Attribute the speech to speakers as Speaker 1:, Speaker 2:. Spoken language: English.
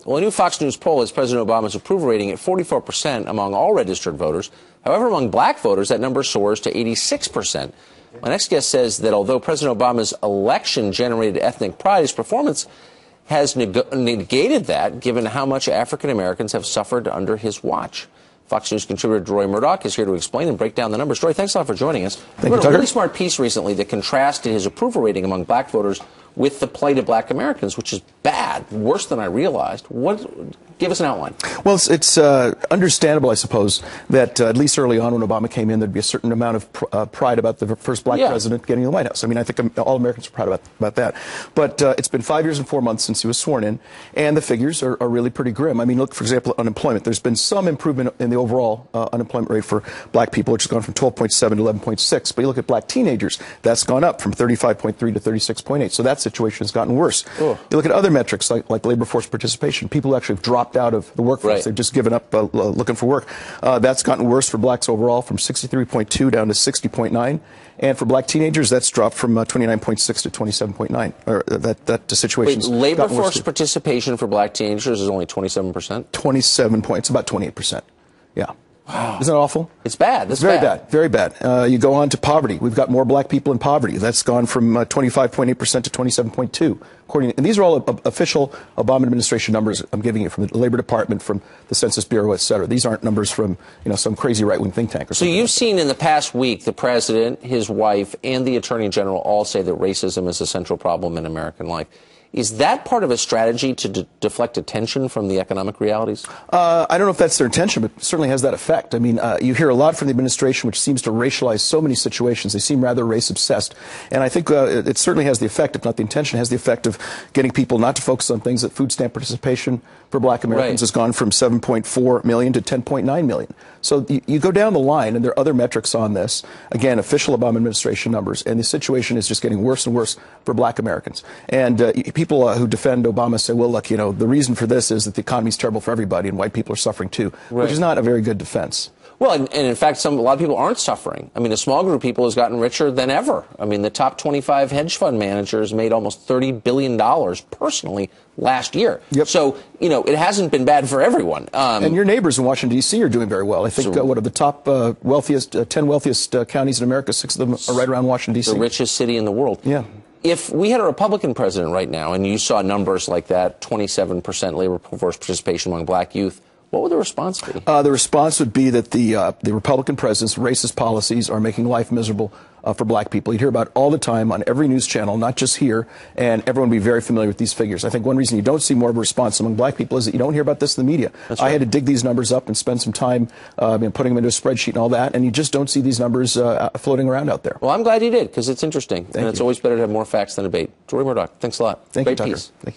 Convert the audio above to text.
Speaker 1: Well, a new Fox News poll has President Obama's approval rating at 44% among all registered voters. However, among black voters, that number soars to 86%. My next guest says that although President Obama's election generated ethnic pride, his performance has negated that, given how much African Americans have suffered under his watch. Fox News contributor DeRoy Murdock is here to explain and break down the numbers. DeRoy, thanks a lot for joining us.
Speaker 2: Thank you,
Speaker 1: Tucker. A really smart piece recently that contrasted his approval rating among black voters with the plight of black Americans, which is bad, worse than I realized. Give us an outline.
Speaker 2: Well, it's understandable, I suppose, that at least early on when Obama came in, there'd be a certain amount of pride about the first black president getting the White House. I mean, I think all Americans are proud about that. But it's been 5 years and 4 months since he was sworn in, and the figures are really pretty grim. I mean, look, for example, at unemployment. There's been some improvement in the overall unemployment rate for black people, which has gone from 12.7 to 11.6. But you look at black teenagers, that's gone up from 35.3 to 36.8. So that situation has gotten worse. You look at other metrics like labor force participation. People actually have dropped out of the workforce. Right. They've just given up looking for work. That's gotten worse for blacks overall, from 63.2 down to 60.9. And for black teenagers, that's dropped from 29.6 to 27.9. Or that situation's
Speaker 1: labor force participation for black teenagers is only 27%?
Speaker 2: 27 points, about 28%. Yeah.
Speaker 1: Wow.
Speaker 2: Isn't that awful?
Speaker 1: It's bad. That's
Speaker 2: very bad. Very bad. You go on to poverty. We've got more black people in poverty. That's gone from 25.8% to 27.2%. And these are all official Obama administration numbers I'm giving you from the Labor Department, from the Census Bureau, et cetera. These aren't numbers from some crazy right-wing think tank or something.
Speaker 1: So you've seen in the past week the president, his wife, and the attorney general all say that racism is a central problem in American life. Is that part of a strategy to deflect attention from the economic realities?
Speaker 2: I don't know if that's their intention, but it certainly has that effect. I mean, you hear a lot from the administration, which seems to racialize so many situations. They seem rather race-obsessed. And I think it certainly has the effect, if not the intention, has the effect of getting people not to focus on things. That food stamp participation for black Americans has gone from 7.4 million to 10.9 million. So you go down the line, and there are other metrics on this. Again, official Obama administration numbers, and the situation is just getting worse and worse for black Americans. And people who defend Obama say, well, look, the reason for this is that the economy is terrible for everybody, and white people are suffering too, which is not a very good defense.
Speaker 1: Well, and in fact, a lot of people aren't suffering. I mean, a small group of people has gotten richer than ever. I mean, the top 25 hedge fund managers made almost $30 billion personally last year. So, it hasn't been bad for everyone.
Speaker 2: And your neighbors in Washington, D.C. are doing very well. I think, what are the top 10 wealthiest counties in America? 6 of them are right around Washington, D.C.
Speaker 1: The richest city in the world.
Speaker 2: Yeah.
Speaker 1: If we had a Republican president right now, and you saw numbers like that, 27% labor force participation among black youth, what would the response be?
Speaker 2: The response would be that the Republican president's racist policies are making life miserable for black people. You'd hear about it all the time on every news channel, not just here, and everyone would be very familiar with these figures. I think one reason you don't see more of a response among black people is that you don't hear about this in the media. That's right. I had to dig these numbers up and spend some time putting them into a spreadsheet and all that, and you just don't see these numbers floating around out there.
Speaker 1: Well, I'm glad you did, because it's interesting, and it's always better to have more facts than debate. DeRoy Murdock, thanks a lot.
Speaker 2: Thank you, Tucker.
Speaker 1: Piece.
Speaker 2: Thank you.